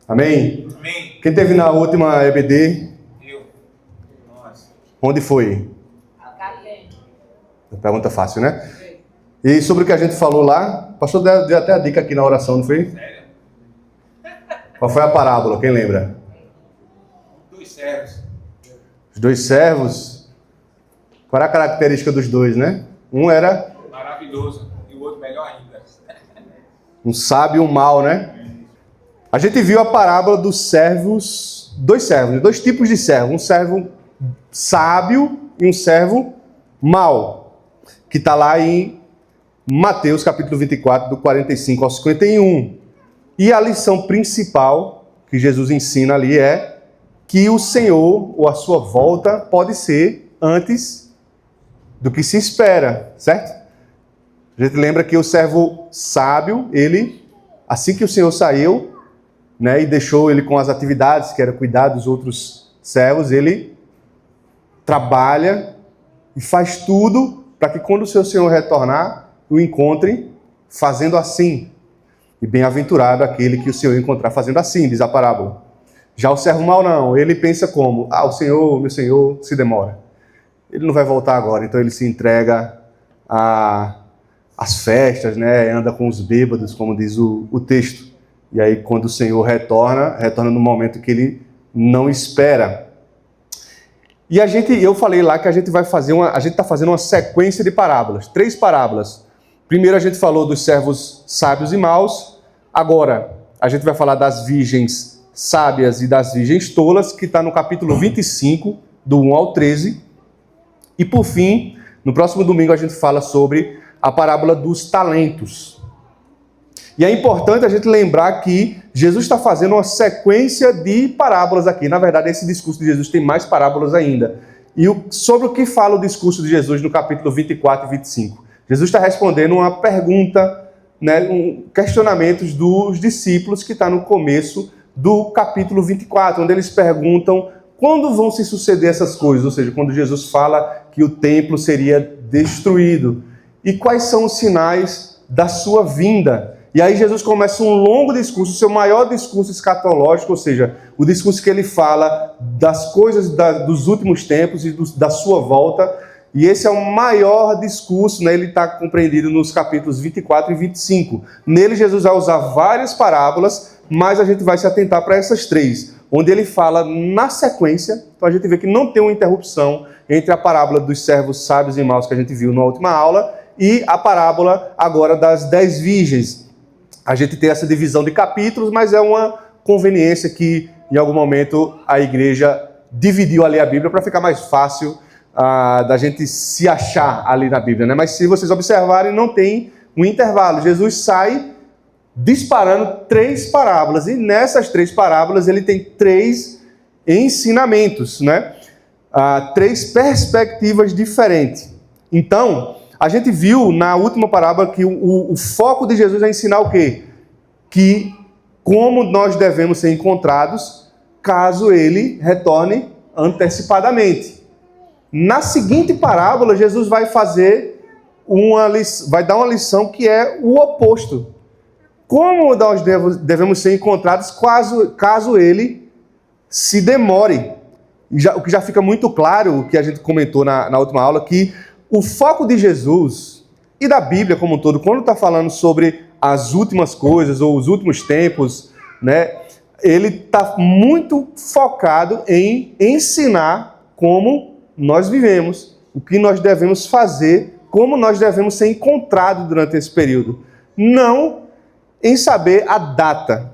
Amém? Amém. Quem teve na última EBD? Eu. Nossa. Onde foi? Galileu. Pergunta fácil, né? E sobre o que a gente falou lá, o pastor deu até a dica aqui na oração, não foi? Sério? Qual foi a parábola? Quem lembra? 2 servos. Os 2 servos. Qual era a característica dos 2, né? Um era Maravilhoso. E o outro melhor ainda. um sábio e um mau, né? A gente viu a parábola dos servos, 2 servos, 2 tipos de servo. Um servo sábio e um servo mau, que está lá em Mateus capítulo 24, do 45 ao 51. E a lição principal que Jesus ensina ali é que o Senhor, ou a sua volta, pode ser antes do que se espera, certo? A gente lembra que o servo sábio, ele, assim que o Senhor saiu, né, e deixou ele com as atividades, que era cuidar dos outros servos, ele trabalha e faz tudo para que quando o seu Senhor retornar, o encontre fazendo assim. E bem-aventurado aquele que o Senhor encontrar fazendo assim, diz a parábola. Já o servo mau não, ele pensa como? O Senhor, meu Senhor, se demora. Ele não vai voltar agora, então ele se entrega às festas, né? Anda com os bêbados, como diz o texto. E aí quando o Senhor retorna no momento que ele não espera. E eu falei lá que a gente está fazendo uma sequência de parábolas, 3 parábolas. Primeiro a gente falou dos servos sábios e maus. Agora a gente vai falar das virgens sábias e das virgens tolas, que está no capítulo 25, do 1 ao 13. E por fim, no próximo domingo a gente fala sobre a parábola dos talentos. E é importante a gente lembrar que Jesus está fazendo uma sequência de parábolas aqui. Na verdade, esse discurso de Jesus tem mais parábolas ainda. E sobre o que fala o discurso de Jesus no capítulo 24 e 25? Jesus está respondendo uma pergunta, né, questionamentos dos discípulos que está no começo do capítulo 24, onde eles perguntam quando vão se suceder essas coisas, ou seja, quando Jesus fala que o templo seria destruído. E quais são os sinais da sua vinda? E aí Jesus começa um longo discurso, o seu maior discurso escatológico, ou seja, o discurso que ele fala das coisas dos últimos tempos e da sua volta. E esse é o maior discurso, né? Ele está compreendido nos capítulos 24 e 25. Nele Jesus vai usar várias parábolas, mas a gente vai se atentar para essas 3, onde ele fala na sequência. Então a gente vê que não tem uma interrupção entre a parábola dos servos sábios e maus que a gente viu na última aula e a parábola agora das 10 virgens. A gente tem essa divisão de capítulos, mas é uma conveniência que em algum momento a igreja dividiu ali a Bíblia para ficar mais fácil da gente se achar ali na Bíblia, né? Mas se vocês observarem, não tem um intervalo. Jesus sai disparando 3 parábolas, e nessas 3 parábolas ele tem 3 ensinamentos, né? 3 perspectivas diferentes. Então, a gente viu na última parábola que o foco de Jesus é ensinar o quê? Que como nós devemos ser encontrados caso ele retorne antecipadamente. Na seguinte parábola, Jesus vai vai dar uma lição que é o oposto. Como nós devemos ser encontrados caso ele se demore. O que já fica muito claro, o que a gente comentou na última aula, que o foco de Jesus e da Bíblia como um todo, quando está falando sobre as últimas coisas ou os últimos tempos, né, ele está muito focado em ensinar como nós vivemos, o que nós devemos fazer, como nós devemos ser encontrados durante esse período. Não em saber a data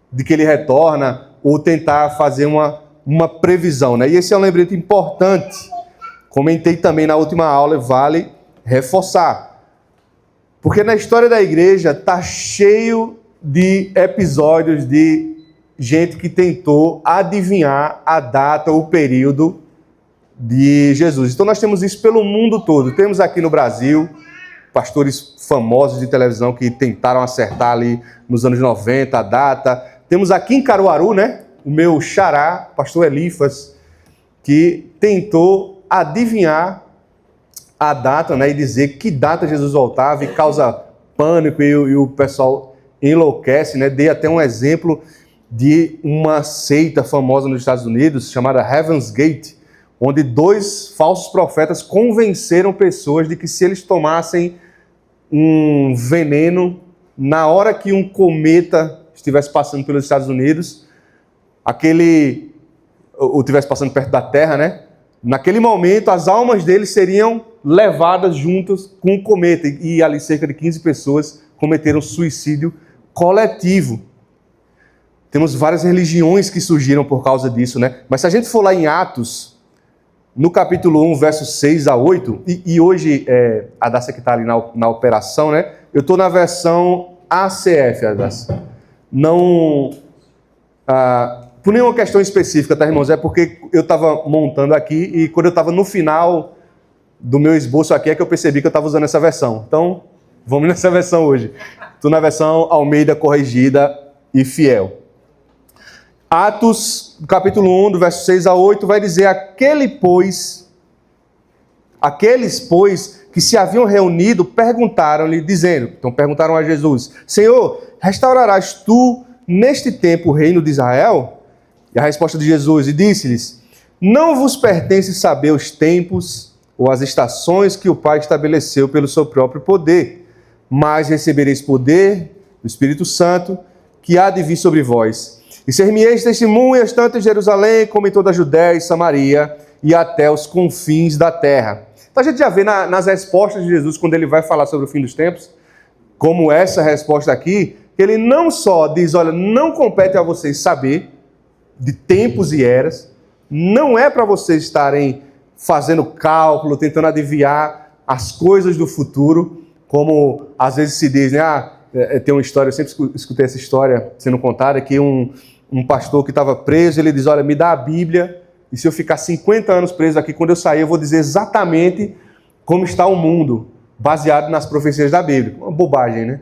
de que ele retorna ou tentar fazer uma previsão, né? E esse é um lembrete importante. Comentei também na última aula, vale reforçar. Porque na história da igreja está cheio de episódios de gente que tentou adivinhar a data ou o período de Jesus. Então nós temos isso pelo mundo todo. Temos aqui no Brasil pastores famosos de televisão que tentaram acertar ali nos anos 90 a data. Temos aqui em Caruaru, né, o meu xará, pastor Elifas, que tentou adivinhar a data, né, e dizer que data Jesus voltava, e causa pânico e o pessoal enlouquece, né? Dei até um exemplo de uma seita famosa nos Estados Unidos, chamada Heaven's Gate, onde 2 falsos profetas convenceram pessoas de que se eles tomassem um veneno, na hora que um cometa estivesse passando pelos Estados Unidos, ou estivesse passando perto da Terra, né? Naquele momento, as almas deles seriam levadas juntas com o cometa. E ali cerca de 15 pessoas cometeram suicídio coletivo. Temos várias religiões que surgiram por causa disso, né? Mas se a gente for lá em Atos, no capítulo 1, versos 6 a 8, e hoje a Dácia que está ali na operação, né? Eu estou na versão ACF, a Dácia. Não... por nenhuma questão específica, tá, irmãos? É porque eu estava montando aqui e quando eu estava no final do meu esboço aqui é que eu percebi que eu estava usando essa versão. Então, vamos nessa versão hoje. Estou na versão Almeida Corrigida e Fiel. Atos, capítulo 1, do verso 6 a 8, vai dizer: aqueles, pois, que se haviam reunido, perguntaram-lhe, dizendo, então perguntaram a Jesus: Senhor, restaurarás tu neste tempo o reino de Israel? E a resposta de Jesus, e disse-lhes: não vos pertence saber os tempos ou as estações que o Pai estabeleceu pelo seu próprio poder, mas recebereis poder do Espírito Santo, que há de vir sobre vós. E ser-me-eis testemunhas tanto em Jerusalém como em toda a Judéia e Samaria e até os confins da terra. Então a gente já vê nas respostas de Jesus, quando ele vai falar sobre o fim dos tempos, como essa resposta aqui, ele não só diz, olha, não compete a vocês saber de tempos e eras, não é para vocês estarem fazendo cálculo, tentando adivinhar as coisas do futuro, como às vezes se diz, né? Tem uma história, eu sempre escutei essa história sendo contada, que um pastor que estava preso, ele diz, olha, me dá a Bíblia, e se eu ficar 50 anos preso aqui, quando eu sair, eu vou dizer exatamente como está o mundo, baseado nas profecias da Bíblia. Uma bobagem, né?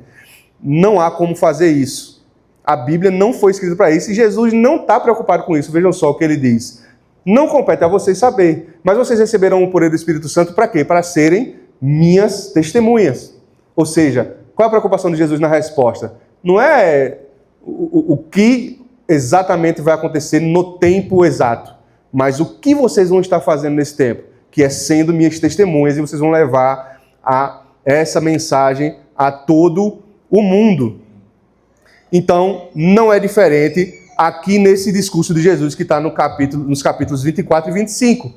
Não há como fazer isso. A Bíblia não foi escrita para isso, e Jesus não está preocupado com isso. Vejam só o que ele diz. Não compete a vocês saber, mas vocês receberão o poder do Espírito Santo para quê? Para serem minhas testemunhas. Ou seja, qual é a preocupação de Jesus na resposta? Não é o que exatamente vai acontecer no tempo exato, mas o que vocês vão estar fazendo nesse tempo, que é sendo minhas testemunhas, e vocês vão levar essa mensagem a todo o mundo. Então, não é diferente aqui nesse discurso de Jesus que está nos capítulos 24 e 25.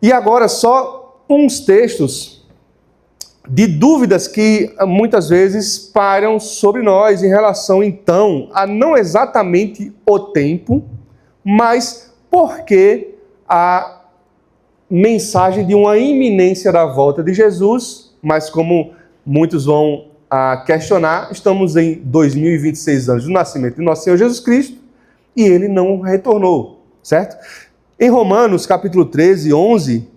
E agora só uns textos de dúvidas que muitas vezes pairam sobre nós em relação, então, a não exatamente o tempo, mas porque a mensagem de uma iminência da volta de Jesus, mas como muitos vão questionar, estamos em 2026 anos do nascimento de nosso Senhor Jesus Cristo e ele não retornou, certo? Em Romanos, capítulo 13, 11,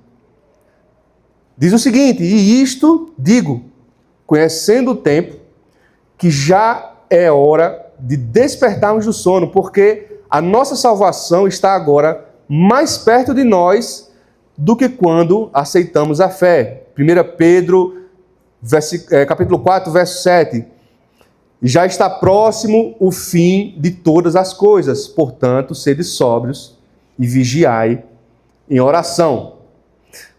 diz o seguinte: e isto digo, conhecendo o tempo, que já é hora de despertarmos do sono, porque a nossa salvação está agora mais perto de nós do que quando aceitamos a fé. 1 Pedro, capítulo 4, verso 7. Já está próximo o fim de todas as coisas, portanto, sede sóbrios e vigiai em oração.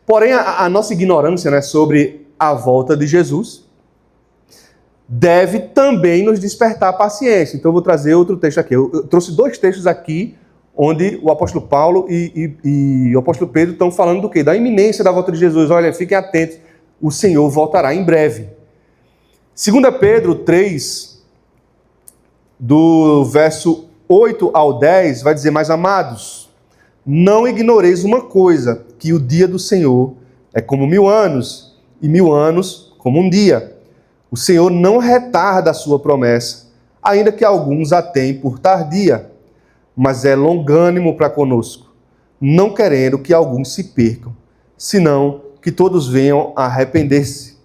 Porém, a nossa ignorância, né, sobre a volta de Jesus deve também nos despertar a paciência. Então, eu vou trazer outro texto aqui. Eu trouxe 2 textos aqui, onde o apóstolo Paulo e o apóstolo Pedro estão falando do quê? Da iminência da volta de Jesus. Olha, fiquem atentos, o Senhor voltará em breve. 2 Pedro 3, do verso 8 ao 10, vai dizer: mas amados, não ignoreis uma coisa, que o dia do Senhor é como 1000 anos, e 1000 anos como um dia. O Senhor não retarda a sua promessa, ainda que alguns a tenham por tardia, mas é longânimo para conosco, não querendo que alguns se percam, senão que todos venham a arrepender-se.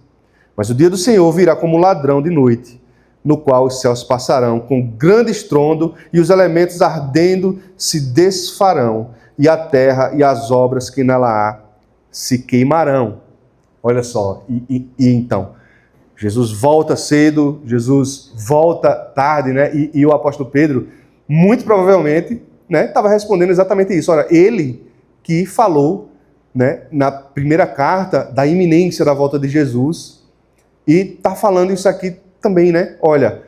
Mas o dia do Senhor virá como ladrão de noite, no qual os céus passarão com grande estrondo e os elementos ardendo se desfarão, e a terra e as obras que nela há se queimarão. Olha só, então, Jesus volta cedo, Jesus volta tarde, né? E o apóstolo Pedro, muito provavelmente, né, estava respondendo exatamente isso. Olha, ele que falou, né, na primeira carta da iminência da volta de Jesus, e está falando isso aqui também, né? Olha,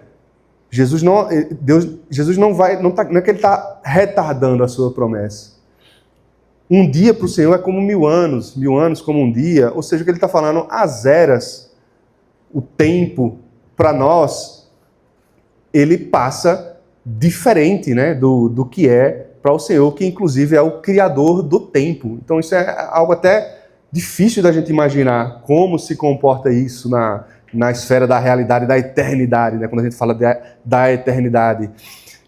Jesus não é que ele está retardando a sua promessa. Um dia para o Senhor é como 1000 anos como um dia. Ou seja, o que ele está falando, as eras, o tempo, para nós, ele passa diferente, né, do que é para o Senhor, que inclusive é o Criador do tempo. Então isso é algo até difícil da gente imaginar como se comporta isso na esfera da realidade, da eternidade, né, quando a gente fala da eternidade.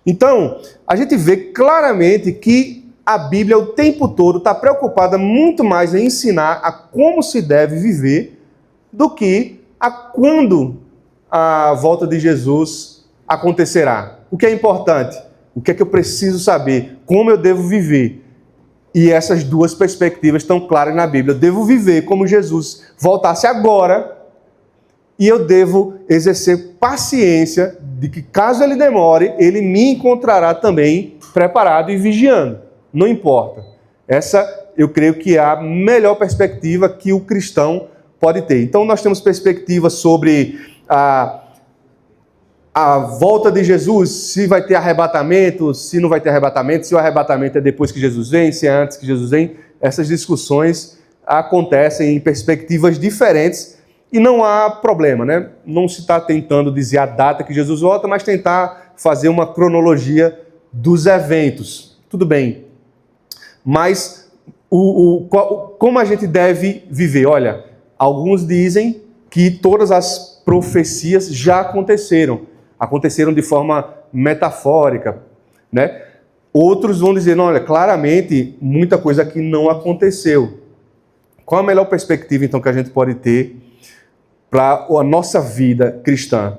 Então, a gente vê claramente que a Bíblia o tempo todo está preocupada muito mais em ensinar a como se deve viver do que a quando a volta de Jesus acontecerá. O que é importante? O que é que eu preciso saber? Como eu devo viver? E essas duas perspectivas estão claras na Bíblia. Eu devo viver como Jesus voltasse agora e eu devo exercer paciência de que, caso ele demore, ele me encontrará também preparado e vigiando. Não importa. Essa, eu creio que é a melhor perspectiva que o cristão pode ter. Então, nós temos perspectivas sobre a volta de Jesus, se vai ter arrebatamento, se não vai ter arrebatamento, se o arrebatamento é depois que Jesus vem, se é antes que Jesus vem. Essas discussões acontecem em perspectivas diferentes e não há problema, né? Não se está tentando dizer a data que Jesus volta, mas tentar fazer uma cronologia dos eventos. Tudo bem. Mas como a gente deve viver? Olha, alguns dizem que todas as profecias já aconteceram de forma metafórica, né? Outros vão dizer, não, olha, claramente muita coisa aqui não aconteceu. Qual a melhor perspectiva, então, que a gente pode ter para a nossa vida cristã?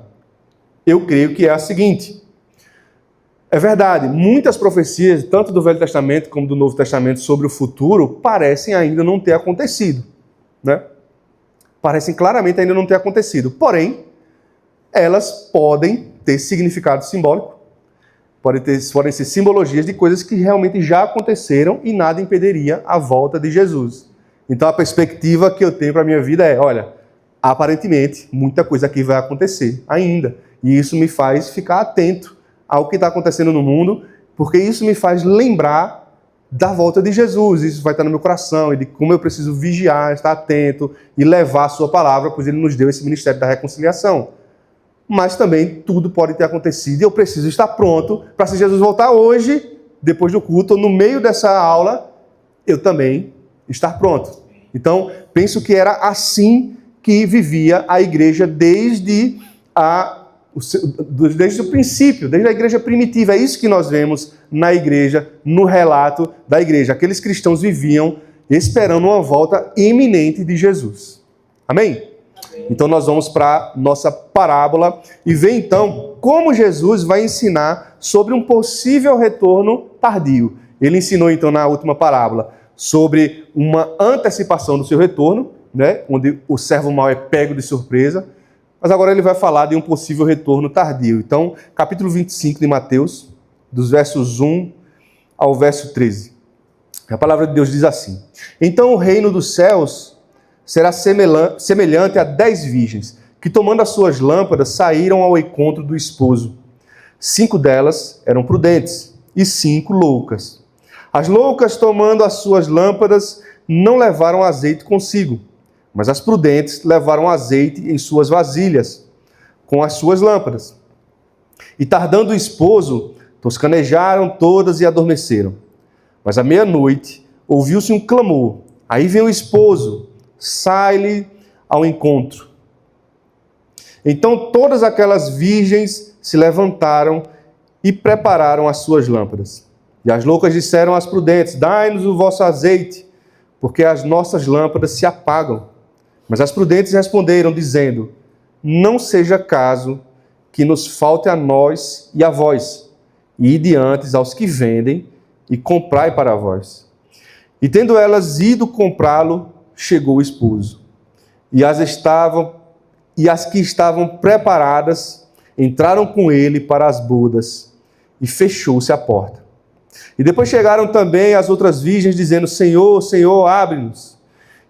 Eu creio que é a seguinte. É verdade, muitas profecias, tanto do Velho Testamento como do Novo Testamento, sobre o futuro, parecem ainda não ter acontecido, né? Parecem claramente ainda não ter acontecido. Porém, elas podem ter significado simbólico, podem ser simbologias de coisas que realmente já aconteceram e nada impediria a volta de Jesus. Então, a perspectiva que eu tenho para a minha vida é, olha, aparentemente, muita coisa aqui vai acontecer ainda. E isso me faz ficar atento ao que está acontecendo no mundo, porque isso me faz lembrar da volta de Jesus. Isso vai estar no meu coração, e de como eu preciso vigiar, estar atento e levar a sua palavra, pois ele nos deu esse ministério da reconciliação. Mas também tudo pode ter acontecido e eu preciso estar pronto para, se Jesus voltar hoje, depois do culto, ou no meio dessa aula, eu também estar pronto. Então, penso que era assim que vivia a igreja desde o princípio, desde a igreja primitiva. É isso que nós vemos na igreja, no relato da igreja. Aqueles cristãos viviam esperando uma volta iminente de Jesus. Amém? Então nós vamos para nossa parábola e ver então como Jesus vai ensinar sobre um possível retorno tardio. Ele ensinou então na última parábola sobre uma antecipação do seu retorno, né, onde o servo mau é pego de surpresa, mas agora ele vai falar de um possível retorno tardio. Então, capítulo 25 de Mateus, dos versos 1 ao verso 13. A palavra de Deus diz assim: Então o reino dos céus será semelhante a 10 virgens, que tomando as suas lâmpadas saíram ao encontro do esposo. 5 delas eram prudentes e 5 loucas. As loucas, tomando as suas lâmpadas, não levaram azeite consigo, mas as prudentes levaram azeite em suas vasilhas, com as suas lâmpadas. E tardando o esposo, toscanejaram todas e adormeceram. Mas à meia-noite ouviu-se um clamor. Aí vem o esposo, sai-lhe ao encontro. Então todas aquelas virgens se levantaram e prepararam as suas lâmpadas. E as loucas disseram às prudentes: Dai-nos o vosso azeite, porque as nossas lâmpadas se apagam. Mas as prudentes responderam, dizendo: Não seja caso que nos falte a nós e a vós, e ide antes aos que vendem e comprai para vós. E tendo elas ido comprá-lo, chegou o esposo. E e as que estavam preparadas entraram com ele para as bodas, e fechou-se a porta. E depois chegaram também as outras virgens, dizendo: Senhor, Senhor, abre-nos.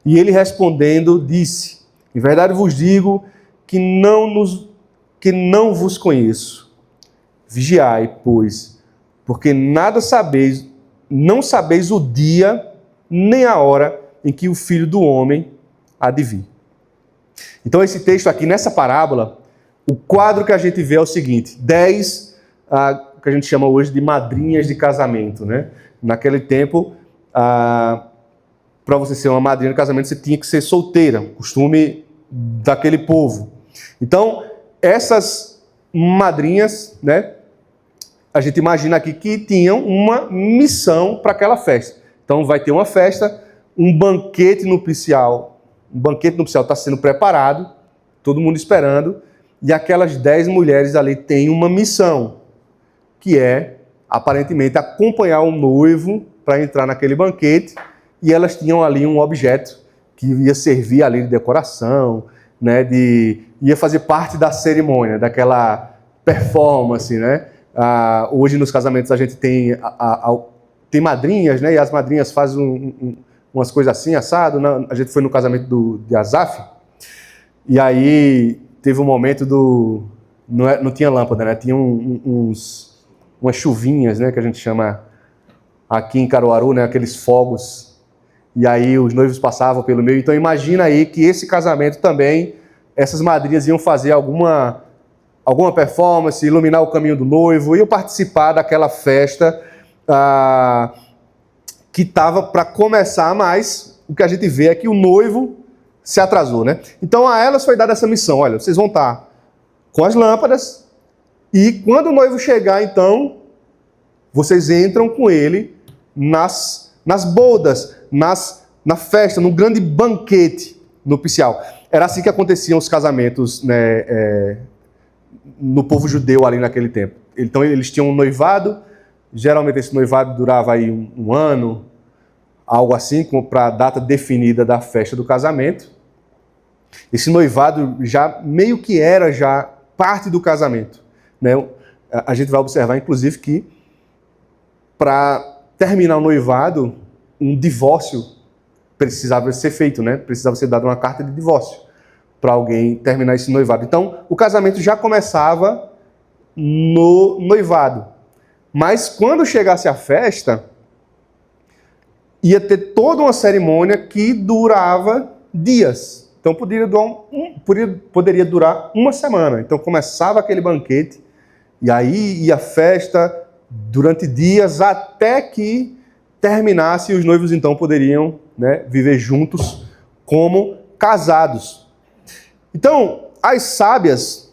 E ele respondendo, disse: em verdade vos digo que não vos conheço. Vigiai, pois, porque não sabeis o dia nem a hora em que o Filho do Homem há de vir. Então esse texto aqui, nessa parábola, o quadro que a gente vê é o seguinte: 10, que a gente chama hoje de madrinhas de casamento, né? Naquele tempo, para você ser uma madrinha de casamento, você tinha que ser solteira, costume daquele povo. Então, essas madrinhas, né, a gente imagina aqui que tinham uma missão para aquela festa. Então, vai ter uma festa, um banquete nupcial. Um banquete nupcial está sendo preparado, todo mundo esperando, e aquelas 10 mulheres ali têm uma missão, que é, aparentemente, acompanhar o noivo para entrar naquele banquete, e elas tinham ali um objeto que ia servir ali de decoração, né, ia fazer parte da cerimônia, daquela performance, né? Hoje nos casamentos a gente tem, tem madrinhas, né, e as madrinhas fazem umas coisas assim, assado. A gente foi no casamento de Asaf, e aí teve um momento não tinha lâmpada, né, tinha umas chuvinhas, né, que a gente chama aqui em Caruaru, né, aqueles fogos. E aí os noivos passavam pelo meio. Então imagina aí que esse casamento também, essas madrinhas iam fazer alguma performance, iluminar o caminho do noivo, iam participar daquela festa que estava para começar, mas o que a gente vê é que o noivo se atrasou, né? Então a elas foi dada essa missão: olha, vocês vão estar com as lâmpadas, e quando o noivo chegar, então, vocês entram com ele nas bodas, na festa, no grande banquete nupcial. Era assim que aconteciam os casamentos, né, no povo judeu ali naquele tempo. Então eles tinham um noivado, geralmente esse noivado durava aí um ano, algo assim, para a data definida da festa do casamento. Esse noivado já meio que era já parte do casamento, né? A gente vai observar, inclusive, que para terminar o noivado, um divórcio precisava ser feito, né? Precisava ser dada uma carta de divórcio para alguém terminar esse noivado. Então, o casamento já começava no noivado. Mas quando chegasse a festa, ia ter toda uma cerimônia que durava dias. Então, poderia durar uma semana. Então, começava aquele banquete, e aí ia a festa durante dias, até que terminasse, e os noivos então poderiam, né, viver juntos como casados. Então, as sábias,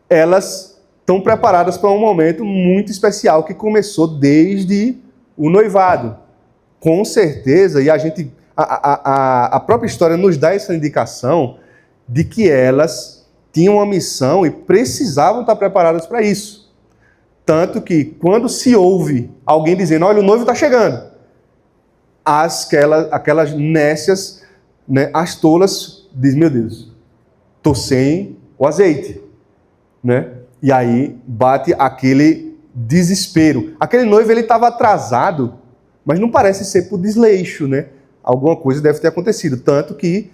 elas estão preparadas para um momento muito especial que começou desde o noivado. Com certeza, e a própria história nos dá essa indicação de que elas tinham uma missão e precisavam estar preparadas para isso. Tanto que, quando se ouve alguém dizendo: olha, o noivo está chegando, aquelas nécias, né, as tolas, dizem: meu Deus, estou sem o azeite, né? E aí bate aquele desespero. Aquele noivo, ele estava atrasado, mas não parece ser por desleixo, né? Alguma coisa deve ter acontecido. Tanto que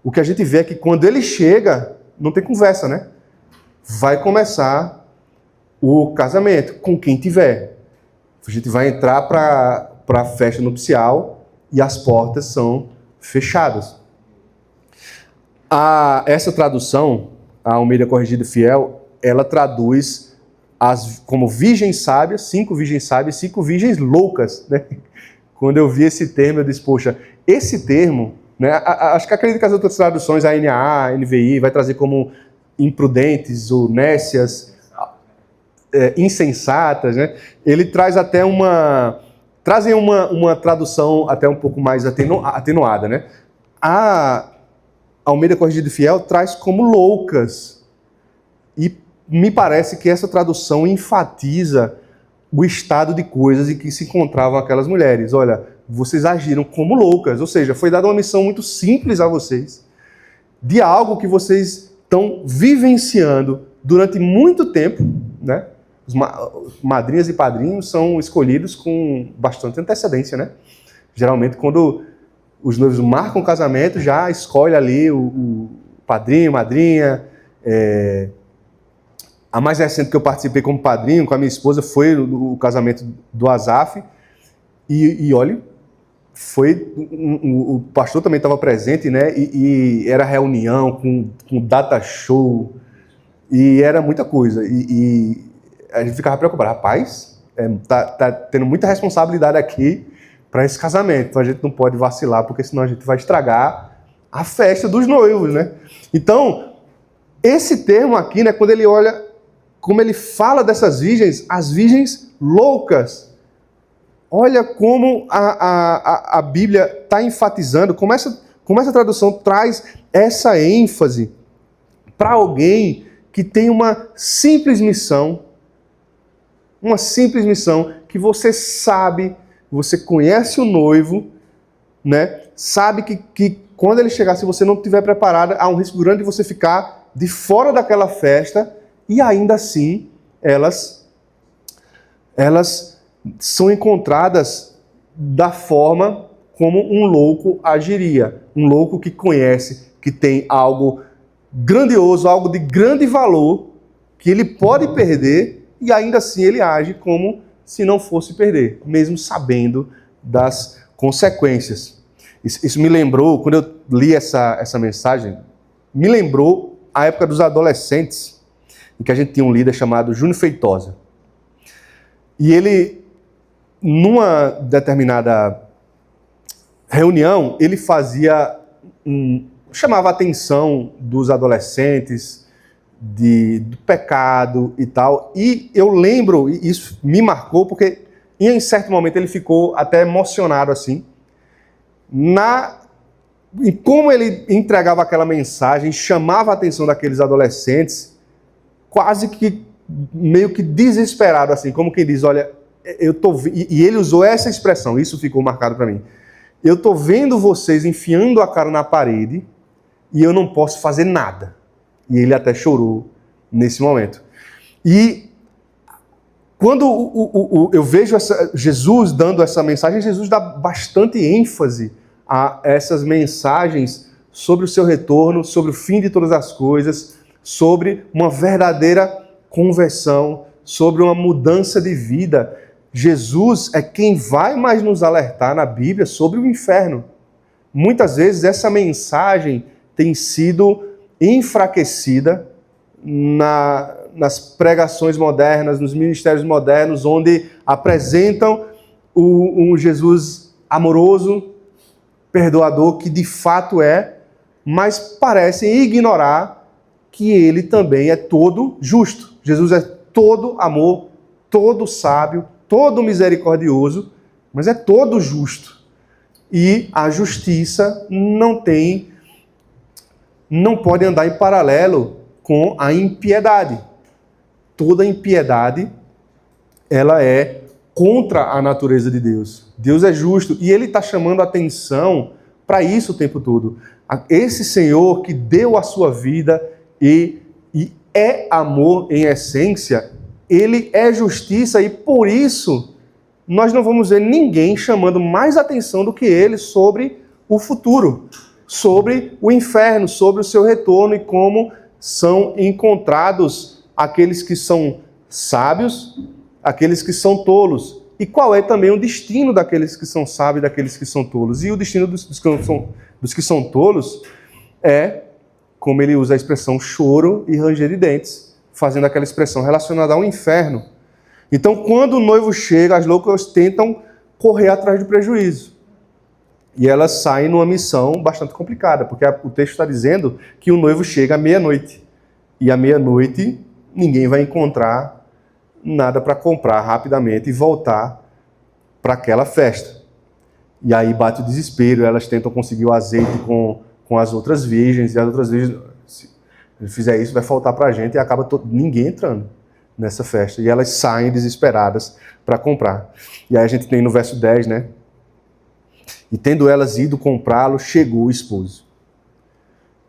o que a gente vê é que quando ele chega, não tem conversa, né? Vai começar o casamento com quem tiver. A gente vai entrar para a festa nupcial e as portas são fechadas. Essa tradução, a Almeida Corrigida Fiel, ela traduz como virgens sábias, 5 virgens sábias, 5 virgens loucas, né? Quando eu vi esse termo, eu disse: poxa, esse termo, né? Acho que acredito que as outras traduções, a NAA, a NVI, vai trazer como imprudentes ou nécias, insensatas, né? Ele traz até trazem uma tradução até um pouco mais atenuada, né? A Almeida Corrigida Fiel traz como loucas, e me parece que essa tradução enfatiza o estado de coisas em que se encontravam aquelas mulheres. Olha, vocês agiram como loucas, ou seja, foi dada uma missão muito simples a vocês, de algo que vocês estão vivenciando durante muito tempo, né? Os madrinhas e padrinhos são escolhidos com bastante antecedência, né? Geralmente, quando os noivos marcam o casamento, já escolhe ali o padrinho, madrinha. A mais recente que eu participei como padrinho com a minha esposa foi o casamento do Azaf. E olha, o pastor também estava presente, né? E era reunião com data show. E era muita coisa. E a gente ficava preocupado. Rapaz, tá tendo muita responsabilidade aqui para esse casamento. Então a gente não pode vacilar, porque senão a gente vai estragar a festa dos noivos, né? Então, esse termo aqui, né, quando ele olha, como ele fala dessas virgens, as virgens loucas. Olha como a Bíblia está enfatizando, como essa tradução traz essa ênfase para alguém que tem uma simples missão, que você sabe, você conhece o noivo, né? Sabe que quando ele chegar, se você não estiver preparado, há um risco grande de você ficar de fora daquela festa, e ainda assim elas são encontradas da forma como um louco agiria. Um louco que conhece que tem algo grandioso, algo de grande valor, que ele pode perder, e ainda assim ele age como se não fosse perder, mesmo sabendo das consequências. Isso me lembrou, quando eu li essa mensagem, me lembrou a época dos adolescentes, em que a gente tinha um líder chamado Júnior Feitosa. E ele, numa determinada reunião, ele chamava a atenção dos adolescentes do pecado e tal. E eu lembro, e isso me marcou, porque em certo momento ele ficou até emocionado assim, e como ele entregava aquela mensagem, chamava a atenção daqueles adolescentes, quase que meio que desesperado, assim, como quem diz, olha, e ele usou essa expressão, isso ficou marcado para mim. Eu tô vendo vocês enfiando a cara na parede e eu não posso fazer nada. E ele até chorou nesse momento. E quando eu vejo Jesus dando essa mensagem, Jesus dá bastante ênfase a essas mensagens sobre o seu retorno, sobre o fim de todas as coisas, sobre uma verdadeira conversão, sobre uma mudança de vida. Jesus é quem vai mais nos alertar na Bíblia sobre o inferno. Muitas vezes essa mensagem tem sido enfraquecida nas pregações modernas, nos ministérios modernos, onde apresentam um Jesus amoroso, perdoador, que de fato é, mas parecem ignorar que ele também é todo justo. Jesus é todo amor, todo sábio, todo misericordioso, mas é todo justo. E a justiça não pode andar em paralelo com a impiedade. Toda impiedade, ela é contra a natureza de Deus. Deus é justo e ele está chamando a atenção para isso o tempo todo. Esse Senhor que deu a sua vida e é amor em essência, ele é justiça e por isso nós não vamos ver ninguém chamando mais atenção do que ele sobre o futuro, sobre o inferno, sobre o seu retorno e como são encontrados aqueles que são sábios, aqueles que são tolos. E qual é também o destino daqueles que são sábios e daqueles que são tolos? E o destino dos que são tolos é, como ele usa a expressão choro e ranger de dentes, fazendo aquela expressão relacionada ao inferno. Então, quando o noivo chega, as loucas tentam correr atrás do prejuízo. E elas saem numa missão bastante complicada, porque o texto está dizendo que o noivo chega à meia-noite. E à meia-noite, ninguém vai encontrar nada para comprar rapidamente e voltar para aquela festa. E aí bate o desespero, elas tentam conseguir o azeite com as outras virgens, e as outras virgens, se fizer isso, vai faltar para a gente, e acaba ninguém entrando nessa festa. E elas saem desesperadas para comprar. E aí a gente tem no verso 10, né? E tendo elas ido comprá-lo, chegou o esposo.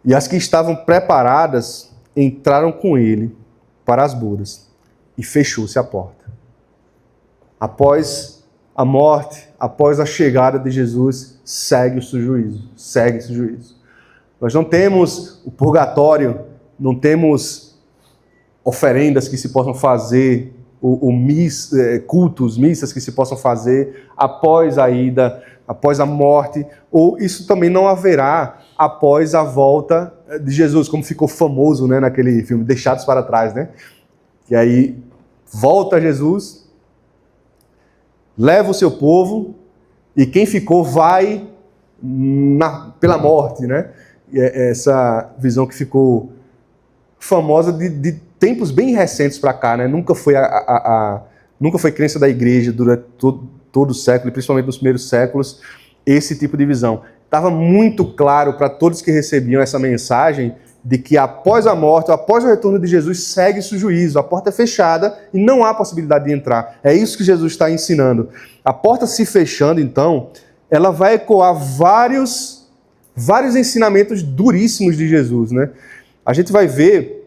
E as que estavam preparadas entraram com ele para as bodas e fechou-se a porta. Após a morte, após a chegada de Jesus, segue-se o juízo. Nós não temos o purgatório, não temos oferendas que se possam fazer, cultos, missas que se possam fazer após a ida, após a morte, ou isso também não haverá após a volta de Jesus, como ficou famoso, né, naquele filme Deixados para Trás, né? E aí volta Jesus, leva o seu povo, e quem ficou vai pela morte, né? E essa visão que ficou famosa de tempos bem recentes para cá, né? Nunca foi crença da igreja durante todo o século, e principalmente nos primeiros séculos, esse tipo de visão. Estava muito claro para todos que recebiam essa mensagem de que após a morte, após o retorno de Jesus, segue-se o juízo. A porta é fechada e não há possibilidade de entrar. É isso que Jesus está ensinando. A porta se fechando, então, ela vai ecoar vários ensinamentos duríssimos de Jesus, né? A gente vai ver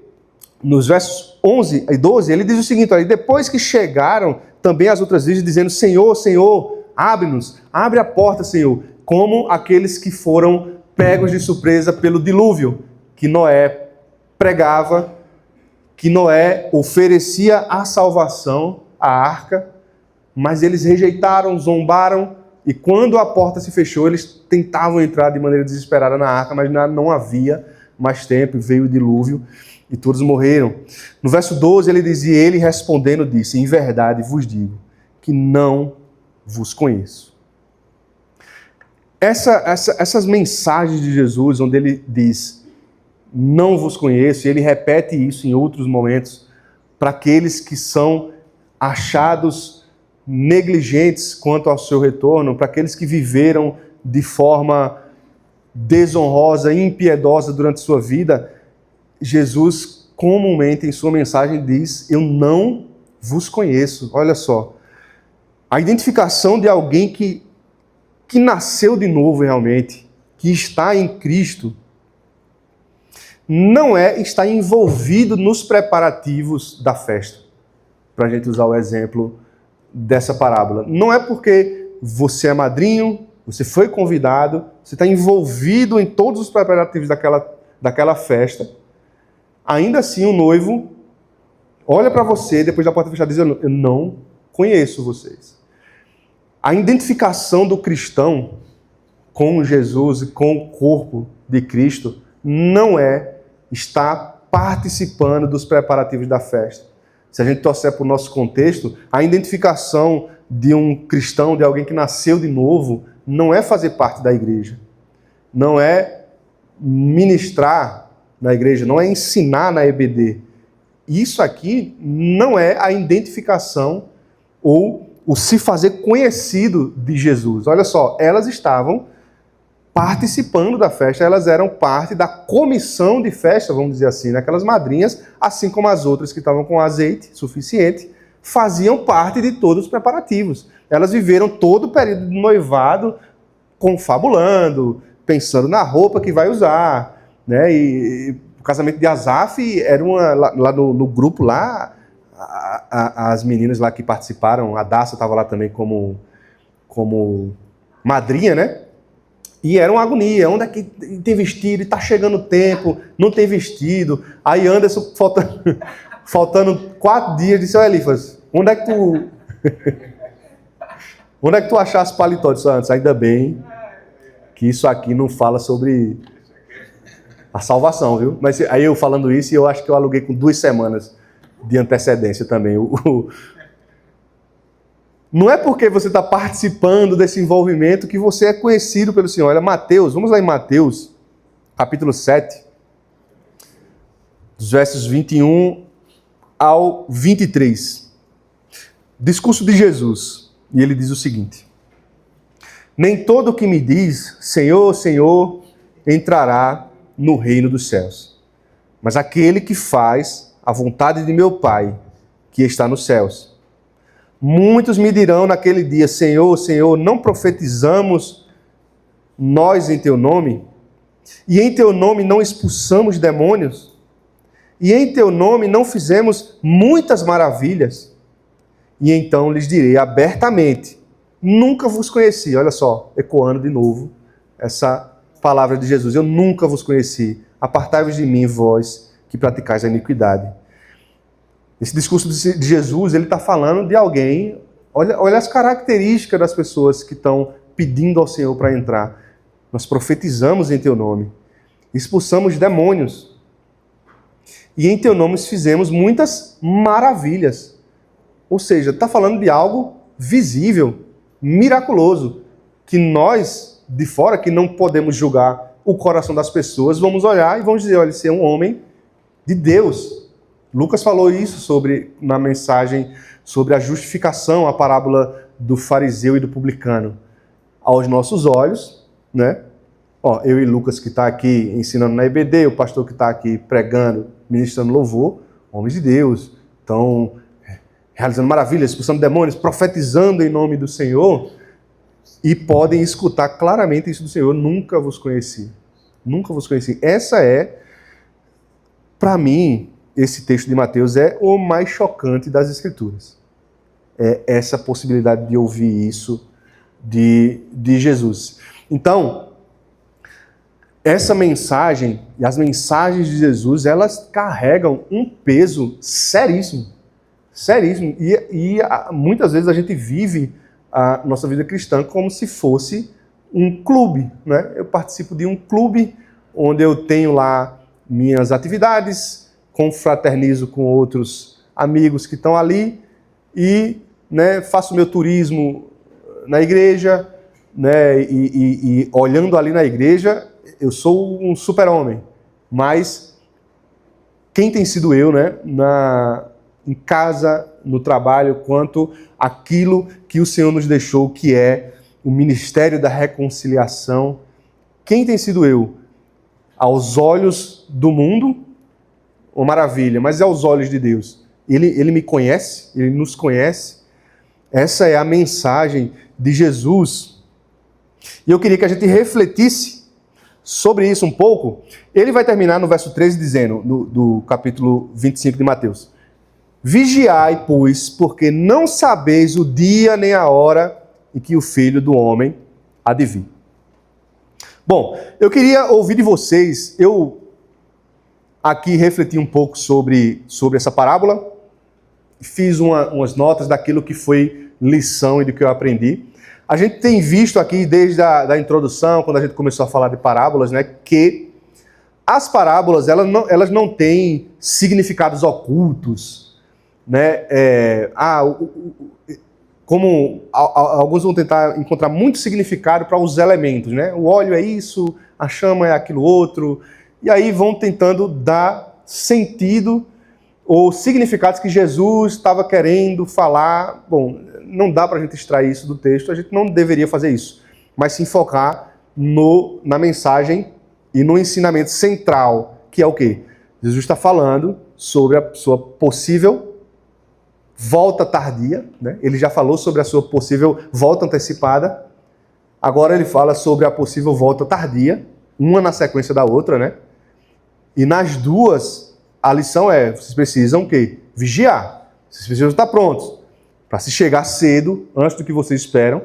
nos versos 11 e 12, ele diz o seguinte: olha, depois que chegaram também as outras virgens dizendo: Senhor, Senhor, abre-nos, abre a porta, Senhor, como aqueles que foram pegos de surpresa pelo dilúvio, que Noé pregava, que Noé oferecia a salvação, a arca, mas eles rejeitaram, zombaram, e quando a porta se fechou, eles tentavam entrar de maneira desesperada na arca, mas não havia mais tempo, veio o dilúvio, e todos morreram. No verso 12 ele dizia, ele respondendo disse: em verdade vos digo que não vos conheço. Essas mensagens de Jesus, onde ele diz, não vos conheço, e ele repete isso em outros momentos, para aqueles que são achados negligentes quanto ao seu retorno, para aqueles que viveram de forma desonrosa, impiedosa durante sua vida, Jesus comumente em sua mensagem diz: eu não vos conheço. Olha só, a identificação de alguém que nasceu de novo realmente, que está em Cristo, não é estar envolvido nos preparativos da festa. Para a gente usar o exemplo dessa parábola. Não é porque você é madrinho, você foi convidado, você está envolvido em todos os preparativos daquela festa. Ainda assim, o noivo olha para você, depois da porta fechada, dizendo: eu não conheço vocês. A identificação do cristão com Jesus e com o corpo de Cristo não é estar participando dos preparativos da festa. Se a gente torcer para o nosso contexto, a identificação de um cristão, de alguém que nasceu de novo, não é fazer parte da igreja. Não é ministrar na igreja, não é ensinar na EBD. Isso aqui não é a identificação ou o se fazer conhecido de Jesus. Olha só, elas estavam participando da festa, elas eram parte da comissão de festa, vamos dizer assim, aquelas madrinhas, assim como as outras que estavam com azeite suficiente, faziam parte de todos os preparativos. Elas viveram todo o período do noivado confabulando, pensando na roupa que vai usar, né? E o casamento de Asaf era lá no grupo lá, as meninas lá que participaram, a Daça estava lá também como madrinha, né? E era uma agonia, onde é que tem vestido? E tá chegando o tempo, não tem vestido. Aí Anderson, faltando 4 dias, disse: olha, Elifas, onde é que tu achaste paletó? Disse: antes, ainda bem que isso aqui não fala sobre a salvação, viu? Mas aí eu falando isso, eu acho que eu aluguei com 2 semanas de antecedência também. Não é porque você está participando desse envolvimento que você é conhecido pelo Senhor. Olha, Mateus, vamos lá em Mateus, capítulo 7, dos versos 21 ao 23. Discurso de Jesus. E ele diz o seguinte: nem todo o que me diz, Senhor, Senhor, entrará no reino dos céus, mas aquele que faz a vontade de meu Pai, que está nos céus. Muitos me dirão naquele dia: Senhor, Senhor, não profetizamos nós em teu nome? E em teu nome não expulsamos demônios? e em teu nome não fizemos muitas maravilhas? E então lhes direi abertamente, nunca vos conheci. Olha só, ecoando de novo essa palavra de Jesus. Eu nunca vos conheci. Apartai-vos de mim, vós que praticais a iniquidade. Esse discurso de Jesus, ele está falando de alguém. Olha as características das pessoas que estão pedindo ao Senhor para entrar. Nós profetizamos em teu nome, expulsamos demônios, e em teu nome fizemos muitas maravilhas. Ou seja, está falando de algo visível, miraculoso, que nós, de fora, que não podemos julgar o coração das pessoas, vamos olhar e vamos dizer, olha, esse é um homem de Deus. Lucas falou isso na mensagem sobre a justificação, a parábola do fariseu e do publicano. Aos nossos olhos, né? Ó, eu e Lucas que está aqui ensinando na EBD, o pastor que está aqui pregando, ministrando louvor, homens de Deus, estão realizando maravilhas, expulsando demônios, profetizando em nome do Senhor, e podem escutar claramente isso do Senhor, nunca vos conheci. Nunca vos conheci. Essa é, para mim, esse texto de Mateus é o mais chocante das Escrituras. É essa possibilidade de ouvir isso de Jesus. Então, essa mensagem e as mensagens de Jesus, elas carregam um peso seríssimo. Seríssimo. E muitas vezes a gente vive a nossa vida cristã como se fosse um clube, né? Eu participo de um clube onde eu tenho lá minhas atividades, confraternizo com outros amigos que estão ali e, né, faço meu turismo na igreja, né, e olhando ali na igreja, eu sou um super-homem. Mas quem tem sido eu, né, em casa, no trabalho, quanto aquilo que o Senhor nos deixou, que é o ministério da reconciliação? Quem tem sido eu? Aos olhos do mundo, uma maravilha, mas aos olhos de Deus. Ele me conhece, ele nos conhece. Essa é a mensagem de Jesus. E eu queria que a gente refletisse sobre isso um pouco. Ele vai terminar no verso 13 dizendo, do capítulo 25 de Mateus: vigiai, pois, porque não sabeis o dia nem a hora em que o Filho do Homem há de vir. Bom, eu queria ouvir de vocês, eu aqui refleti um pouco sobre essa parábola, fiz umas notas daquilo que foi lição e do que eu aprendi. A gente tem visto aqui, desde a introdução, quando a gente começou a falar de parábolas, né, que as parábolas elas não têm significados ocultos, né? Como alguns vão tentar encontrar muito significado para os elementos, né? O óleo é isso, a chama é aquilo outro, e aí vão tentando dar sentido ou significados que Jesus estava querendo falar. Bom, não dá para a gente extrair isso do texto, a gente não deveria fazer isso, mas se focar na mensagem e no ensinamento central, que é o quê? Jesus está falando sobre a sua possível volta tardia, né? Ele já falou sobre a sua possível volta antecipada, agora ele fala sobre a possível volta tardia, uma na sequência da outra, né? E nas duas, a lição é, vocês precisam o quê? Vigiar. Vocês precisam estar prontos para se chegar cedo, antes do que vocês esperam,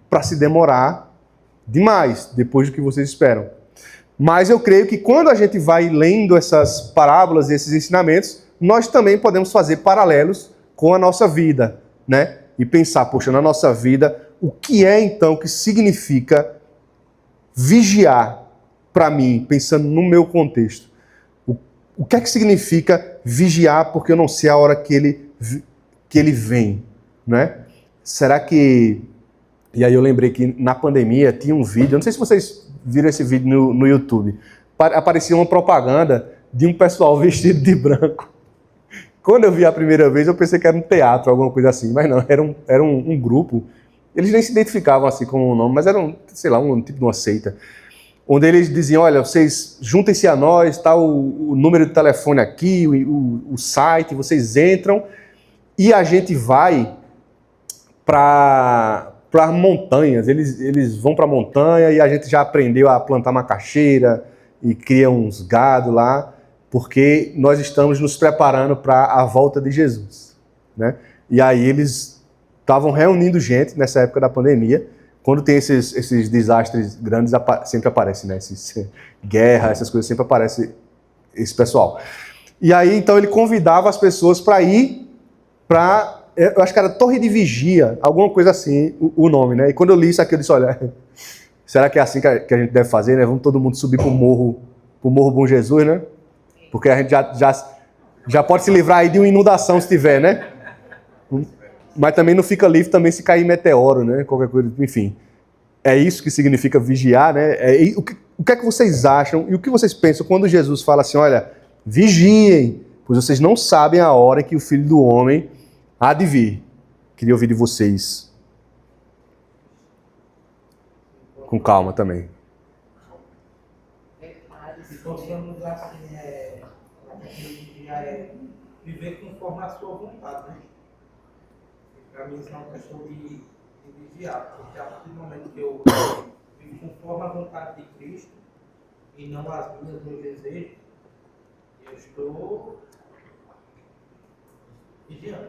para se demorar demais, depois do que vocês esperam. Mas eu creio que quando a gente vai lendo essas parábolas e esses ensinamentos, nós também podemos fazer paralelos com a nossa vida, né? E pensar, poxa, na nossa vida, o que é então que significa vigiar para mim, pensando no meu contexto? O que é que significa vigiar porque eu não sei a hora que ele vem, né? Será que... E aí eu lembrei que na pandemia tinha um vídeo, eu não sei se vocês viram esse vídeo no YouTube, aparecia uma propaganda de um pessoal vestido de branco. Quando eu vi a primeira vez, eu pensei que era um teatro, alguma coisa assim, mas não, era um grupo. Eles nem se identificavam assim com o nome, mas era um tipo de uma seita, onde eles diziam, olha, vocês juntem-se a nós, tá o número de telefone aqui, o site, vocês entram e a gente vai para montanhas. Eles vão para a montanha e a gente já aprendeu a plantar macaxeira e cria uns gado lá, porque nós estamos nos preparando para a volta de Jesus, né? E aí eles estavam reunindo gente nessa época da pandemia. Quando tem esses desastres grandes, sempre aparece, né? Guerra, essas coisas, sempre aparece esse pessoal. E aí, então, ele convidava as pessoas para ir para, eu acho que era Torre de Vigia, alguma coisa assim, o nome, né? E quando eu li isso aqui, eu disse, olha, será que é assim que a gente deve fazer, né? Vamos todo mundo subir pro Morro Bom Jesus, né? Porque a gente já pode se livrar aí de uma inundação se tiver, né? Mas também não fica livre também se cair meteoro, né? Qualquer coisa, enfim. É isso que significa vigiar, né? O que é que vocês acham e o que vocês pensam quando Jesus fala assim, olha, vigiem, pois vocês não sabem a hora em que o Filho do Homem há de vir. Queria ouvir de vocês. Com calma também. Esforçamos viver conforme a sua vontade, né? Para mim isso é uma questão de vigiar, porque a partir do momento que eu vivo conforme a vontade de Cristo e não as minhas, meus desejos, eu estou vigiando.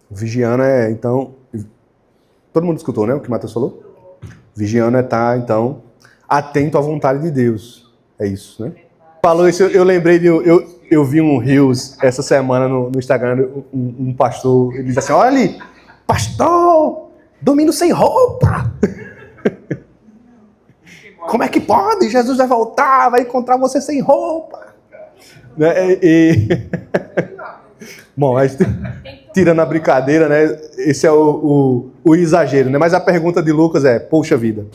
Vigiando é, então... Todo mundo escutou, né, o que o Matheus falou? Vigiando é estar, então, atento à vontade de Deus. É isso, né? Falou isso, eu lembrei de... Eu vi um Reels essa semana no Instagram, um pastor, ele diz assim, olha ali, pastor, dormindo sem roupa. Como é que pode? Jesus vai voltar, vai encontrar você sem roupa. Né? Bom, mas, tirando a brincadeira, né? Esse é o exagero, né? Mas a pergunta de Lucas é, poxa vida,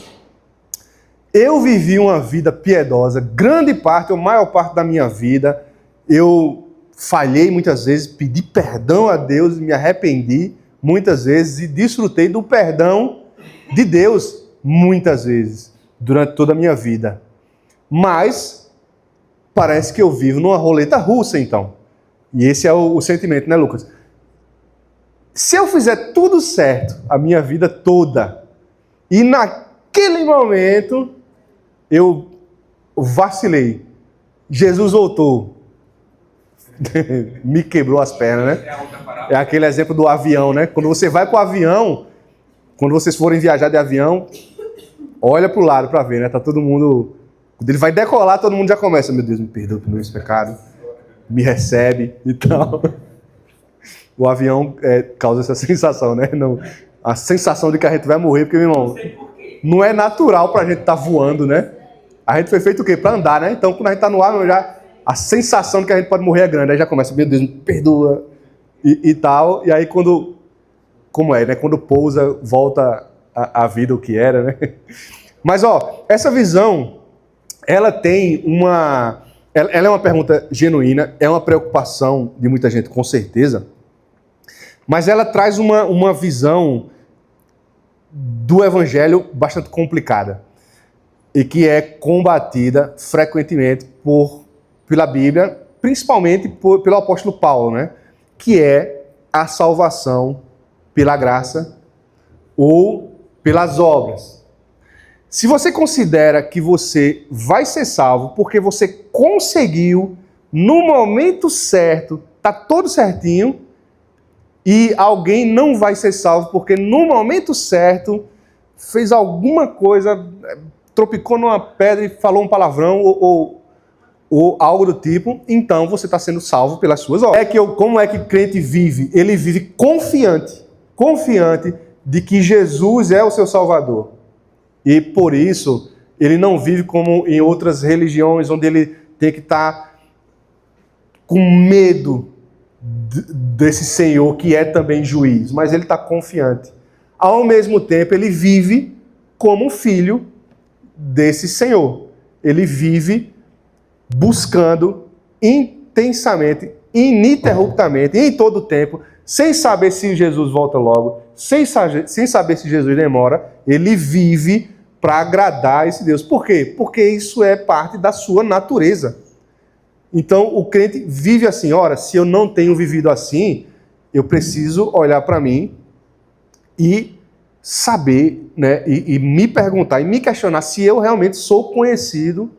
eu vivi uma vida piedosa, grande parte ou maior parte da minha vida, eu falhei muitas vezes, pedi perdão a Deus, me arrependi muitas vezes e desfrutei do perdão de Deus muitas vezes durante toda a minha vida. Mas parece que eu vivo numa roleta russa, então. E esse é o sentimento, né, Lucas? Se eu fizer tudo certo a minha vida toda e naquele momento eu vacilei, Jesus voltou, me quebrou as pernas, né? É aquele exemplo do avião, né? Quando você vai com o avião, quando vocês forem viajar de avião, olha pro lado para ver, né? Tá todo mundo... Quando ele vai decolar, todo mundo já começa, meu Deus, me perdoa pelo meu pecado, me recebe e tal. O avião causa essa sensação, né? Não, a sensação de que a gente vai morrer, porque, meu irmão, não é natural pra gente estar voando, né? A gente foi feito o quê? Pra andar, né? Então, quando a gente tá no ar, já... A sensação de que a gente pode morrer é grande. Aí já começa, meu Deus, me perdoa e tal. E aí quando... Como é, né? Quando pousa, volta a vida o que era, né? Mas, ó, essa visão, ela tem uma... Ela é uma pergunta genuína, é uma preocupação de muita gente, com certeza. Mas ela traz uma visão do evangelho bastante complicada. E que é combatida frequentemente pela Bíblia, principalmente pelo apóstolo Paulo, né? Que é a salvação pela graça ou pelas obras. Se você considera que você vai ser salvo porque você conseguiu, no momento certo, tá tudo certinho, e alguém não vai ser salvo porque no momento certo fez alguma coisa, tropicou numa pedra e falou um palavrão ou algo do tipo, então você está sendo salvo pelas suas obras. Como é que o crente vive? Ele vive confiante de que Jesus é o seu Salvador. E por isso, ele não vive como em outras religiões, onde ele tem que estar com medo desse Senhor, que é também juiz. Mas ele está confiante. Ao mesmo tempo, ele vive como filho desse Senhor. Ele vive buscando intensamente, ininterruptamente, em todo o tempo, sem saber se Jesus volta logo, sem saber se Jesus demora, ele vive para agradar esse Deus. Por quê? Porque isso é parte da sua natureza. Então, o crente vive assim, ora, se eu não tenho vivido assim, eu preciso olhar para mim e saber, né, e me perguntar, e me questionar se eu realmente sou conhecido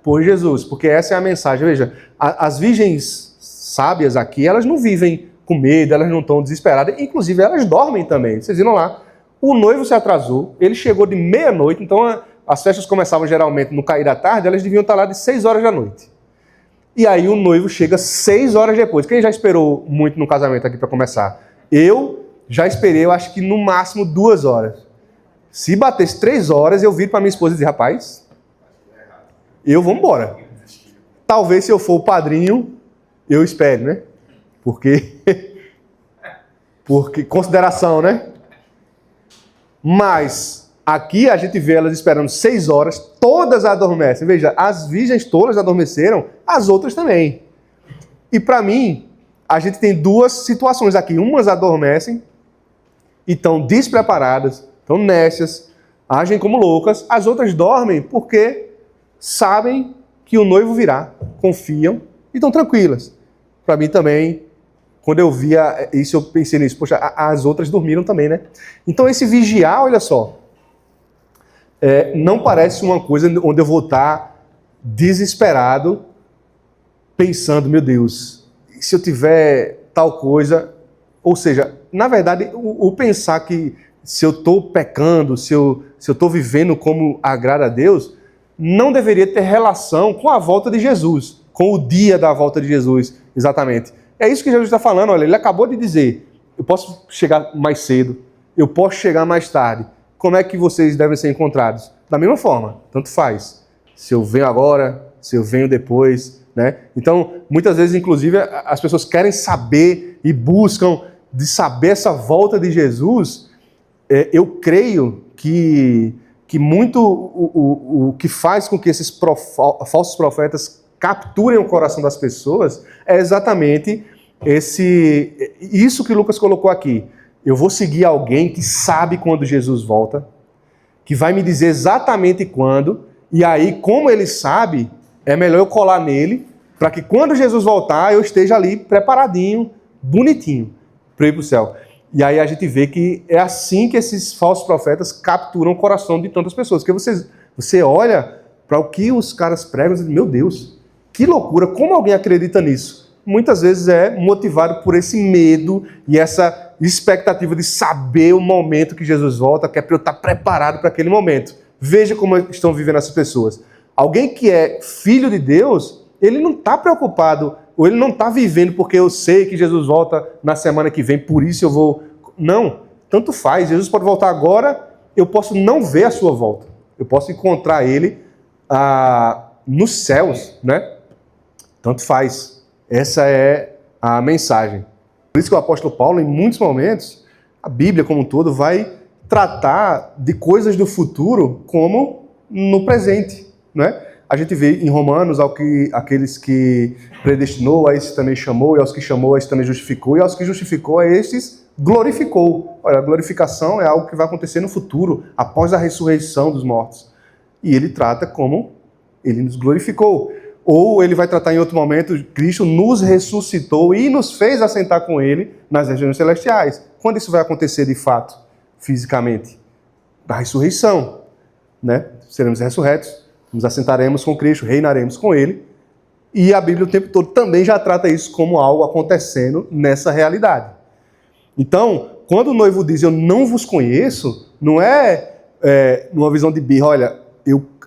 por Jesus, porque essa é a mensagem. Veja, as virgens sábias aqui, elas não vivem com medo, elas não estão desesperadas, inclusive elas dormem também. Vocês viram lá, o noivo se atrasou, ele chegou de meia-noite, então as festas começavam geralmente no cair da tarde, elas deviam estar lá de 6 horas da noite. E aí o noivo chega 6 horas depois. Quem já esperou muito no casamento aqui para começar? Eu já esperei, eu acho que no máximo 2 horas. Se batesse 3 horas, eu viro para minha esposa e dizer, rapaz, eu vou embora. Talvez se eu for o padrinho, eu espere, né? Porque consideração, né? Mas aqui a gente vê elas esperando 6 horas, todas adormecem. Veja, as virgens todas adormeceram, as outras também. E para mim, a gente tem 2 situações aqui. Umas adormecem e estão despreparadas, estão nécias, agem como loucas. As outras dormem porque sabem que o noivo virá, confiam e estão tranquilas. Para mim também, quando eu via isso, eu pensei nisso. Poxa, as outras dormiram também, né? Então esse vigiar, olha só, não parece uma coisa onde eu vou estar desesperado, pensando, meu Deus, se eu tiver tal coisa... Ou seja, na verdade, o pensar que se eu estou pecando, se eu estou vivendo como agrada a Deus, não deveria ter relação com a volta de Jesus, com o dia da volta de Jesus, exatamente. É isso que Jesus está falando, olha, ele acabou de dizer, eu posso chegar mais cedo, eu posso chegar mais tarde. Como é que vocês devem ser encontrados? Da mesma forma, tanto faz. Se eu venho agora, se eu venho depois, né? Então, muitas vezes, inclusive, as pessoas querem saber e buscam de saber essa volta de Jesus. Eu creio que muito o que faz com que esses falsos profetas capturem o coração das pessoas é exatamente isso que Lucas colocou aqui. Eu vou seguir alguém que sabe quando Jesus volta, que vai me dizer exatamente quando, e aí, como ele sabe, é melhor eu colar nele, para que quando Jesus voltar, eu esteja ali preparadinho, bonitinho, para ir para o céu. E aí a gente vê que é assim que esses falsos profetas capturam o coração de tantas pessoas. Porque você olha para o que os caras pregam e diz, meu Deus, que loucura, como alguém acredita nisso? Muitas vezes é motivado por esse medo e essa expectativa de saber o momento que Jesus volta, que é para eu estar preparado para aquele momento. Veja como estão vivendo essas pessoas. Alguém que é filho de Deus, ele não está preocupado, ou ele não está vivendo porque eu sei que Jesus volta na semana que vem, por isso eu vou... Não, tanto faz. Jesus pode voltar agora, eu posso não ver a sua volta. Eu posso encontrar ele nos céus, né? Tanto faz. Essa é a mensagem. Por isso que o apóstolo Paulo, em muitos momentos, a Bíblia como um todo, vai tratar de coisas do futuro como no presente, né? A gente vê em Romanos aqueles que predestinou, a esses também chamou, e aos que chamou, a esses também justificou, e aos que justificou, a esses glorificou. Olha, a glorificação é algo que vai acontecer no futuro, após a ressurreição dos mortos. E ele trata como ele nos glorificou. Ou ele vai tratar em outro momento, Cristo nos ressuscitou e nos fez assentar com ele nas regiões celestiais. Quando isso vai acontecer de fato, fisicamente? Da ressurreição, né? Seremos ressurretos, nos assentaremos com Cristo, reinaremos com ele. E a Bíblia o tempo todo também já trata isso como algo acontecendo nessa realidade. Então, quando o noivo diz, eu não vos conheço, não é numa visão de birra, olha,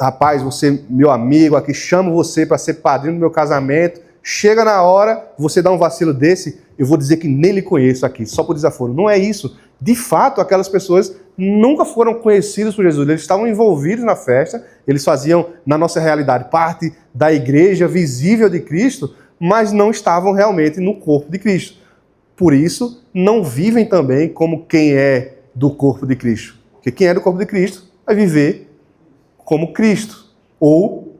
rapaz, você, meu amigo, aqui chamo você para ser padrinho do meu casamento, chega na hora, você dá um vacilo desse, eu vou dizer que nem lhe conheço aqui, só por desaforo. Não é isso. De fato, aquelas pessoas nunca foram conhecidas por Jesus, eles estavam envolvidos na festa, eles faziam, na nossa realidade, parte da igreja visível de Cristo, mas não estavam realmente no corpo de Cristo. Por isso, não vivem também como quem é do corpo de Cristo. Porque quem é do corpo de Cristo vai viver como Cristo, ou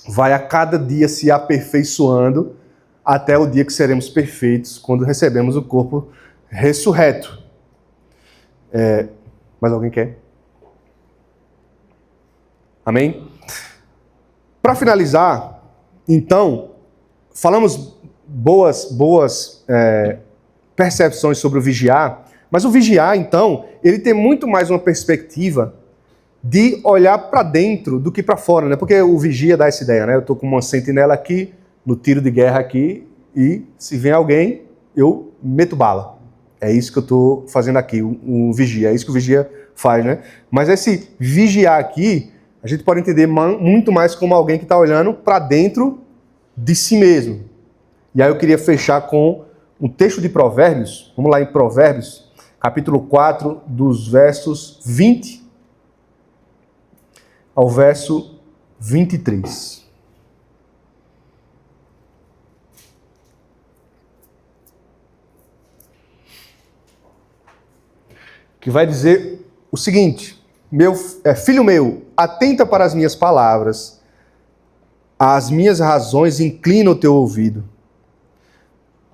vai a cada dia se aperfeiçoando até o dia que seremos perfeitos, quando recebemos o corpo ressurreto. Mais alguém quer? Amém? Para finalizar, então, falamos boas percepções sobre o vigiar, mas o vigiar, então, ele tem muito mais uma perspectiva de olhar para dentro do que para fora, né? Porque o vigia dá essa ideia, né? Eu estou com uma sentinela aqui, no tiro de guerra aqui, e se vem alguém, eu meto bala. É isso que eu estou fazendo aqui, um vigia. É isso que o vigia faz, né? Mas esse vigiar aqui, a gente pode entender muito mais como alguém que está olhando para dentro de si mesmo. E aí eu queria fechar com um texto de Provérbios. Vamos lá em Provérbios, capítulo 4, dos versos 20 ao verso 23. Que vai dizer o seguinte: filho meu, atenta para as minhas palavras, às minhas razões inclina o teu ouvido.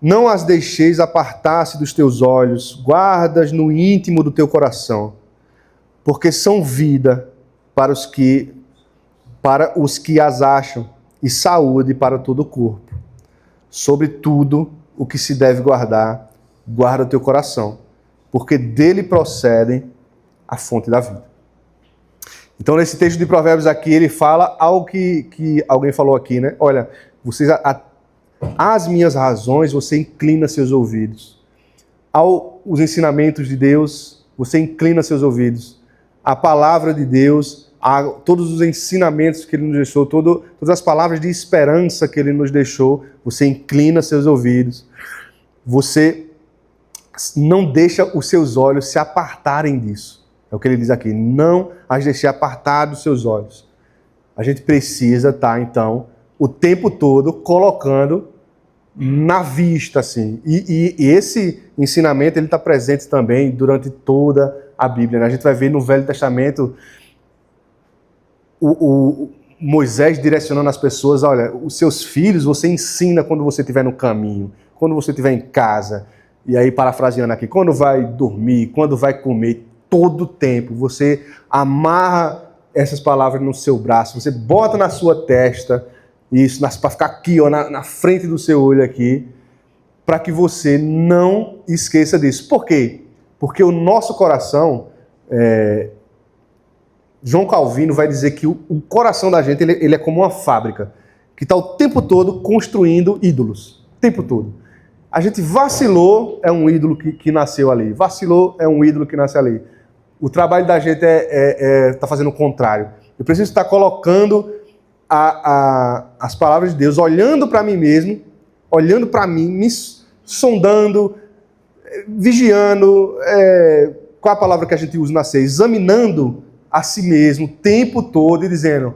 Não as deixeis apartar-se dos teus olhos, guardas no íntimo do teu coração, porque são vida para os que as acham, e saúde para todo o corpo. Sobre tudo o que se deve guardar, guarda o teu coração, porque dele procede a fonte da vida. Então, nesse texto de Provérbios aqui, ele fala algo que alguém falou aqui, né? Olha, às minhas razões, você inclina seus ouvidos. Aos ensinamentos de Deus, você inclina seus ouvidos. A palavra de Deus, a todos os ensinamentos que Ele nos deixou, todas as palavras de esperança que Ele nos deixou, você inclina seus ouvidos. Você não deixa os seus olhos se apartarem disso. É o que ele diz aqui. Não as deixe apartar dos seus olhos. A gente precisa estar, então, o tempo todo colocando na vista, assim. E esse ensinamento, ele está presente também durante toda a Bíblia, né? A gente vai ver no Velho Testamento o Moisés direcionando as pessoas: olha, os seus filhos você ensina quando você estiver no caminho, quando você estiver em casa. E aí, parafraseando aqui, quando vai dormir, quando vai comer, todo o tempo, você amarra essas palavras no seu braço, você bota na sua testa, isso, para ficar aqui, ó, na frente do seu olho aqui, para que você não esqueça disso. Por quê? Porque o nosso coração, João Calvino vai dizer que o coração da gente ele é como uma fábrica, que está o tempo todo construindo ídolos, o tempo todo. A gente vacilou, é um ídolo que nasceu ali. Vacilou, é um ídolo que nasce ali. O trabalho da gente tá fazendo o contrário. Eu preciso estar colocando as palavras de Deus, olhando para mim mesmo, olhando para mim, me sondando, vigiando, qual a palavra que a gente usa na ceia? Examinando a si mesmo o tempo todo e dizendo: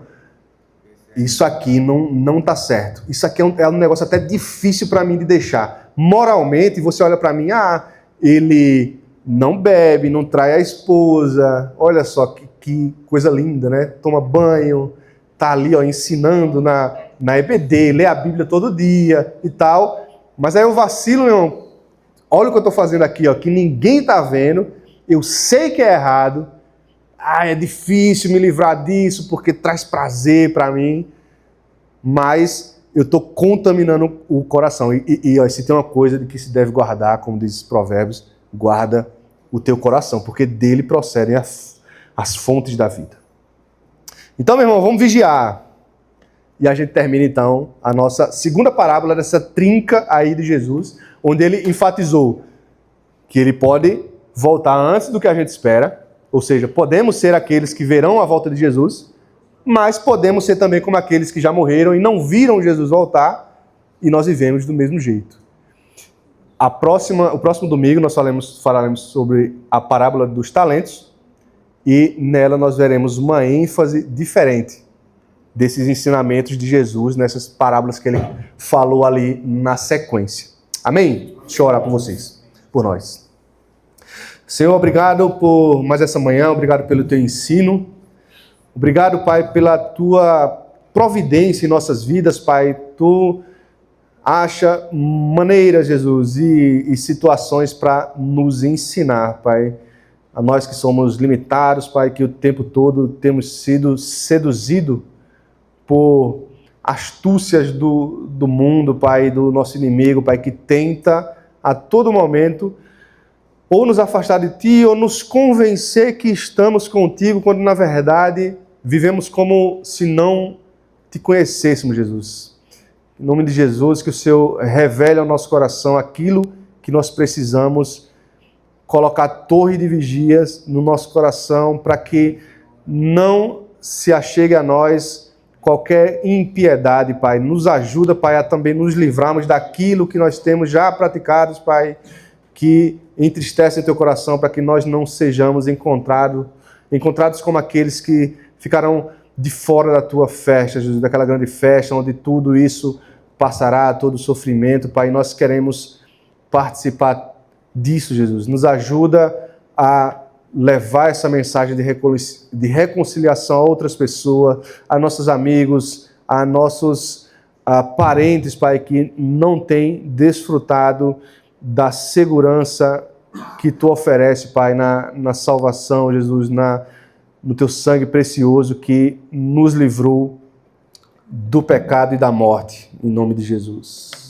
isso aqui não está certo. Isso aqui é um negócio até difícil para mim de deixar. Moralmente, você olha para mim, ele não bebe, não trai a esposa, olha só que coisa linda, né? Toma banho, tá ali, ó, ensinando na EBD, lê a Bíblia todo dia e tal. Mas aí eu vacilo, meu irmão. Olha o que eu estou fazendo aqui, ó, que ninguém está vendo, eu sei que é errado, é difícil me livrar disso porque traz prazer para mim, mas eu estou contaminando o coração. Ó, se tem uma coisa de que se deve guardar, como diz Provérbios, guarda o teu coração, porque dele procedem as fontes da vida. Então, meu irmão, vamos vigiar. E a gente termina, então, a nossa segunda parábola dessa trinca aí de Jesus, onde ele enfatizou que ele pode voltar antes do que a gente espera, ou seja, podemos ser aqueles que verão a volta de Jesus, mas podemos ser também como aqueles que já morreram e não viram Jesus voltar, e nós vivemos do mesmo jeito. O próximo domingo nós falaremos sobre a parábola dos talentos, e nela nós veremos uma ênfase diferente desses ensinamentos de Jesus, nessas parábolas que ele falou ali na sequência. Amém? Deixa eu orar por vocês, por nós. Senhor, obrigado por mais essa manhã, obrigado pelo teu ensino. Obrigado, Pai, pela tua providência em nossas vidas, Pai. Tu acha maneiras, Jesus, e situações para nos ensinar, Pai. A nós que somos limitados, Pai, que o tempo todo temos sido seduzidos por astúcias do mundo, Pai, do nosso inimigo, Pai, que tenta a todo momento ou nos afastar de Ti, ou nos convencer que estamos contigo, quando na verdade vivemos como se não Te conhecêssemos, Jesus. Em nome de Jesus, que o Senhor revele ao nosso coração aquilo que nós precisamos colocar torre de vigias no nosso coração para que não se achegue a nós qualquer impiedade, Pai. Nos ajuda, Pai, a também nos livrarmos daquilo que nós temos já praticados, Pai, que entristece o Teu coração, para que nós não sejamos encontrados como aqueles que ficarão de fora da Tua festa, Jesus, daquela grande festa onde tudo isso passará, todo o sofrimento, Pai. Nós queremos participar disso, Jesus. Nos ajuda a levar essa mensagem de reconciliação a outras pessoas, a nossos amigos, a nossos parentes, Pai, que não têm desfrutado da segurança que Tu oferece, Pai, na salvação, Jesus, no Teu sangue precioso que nos livrou do pecado e da morte, em nome de Jesus.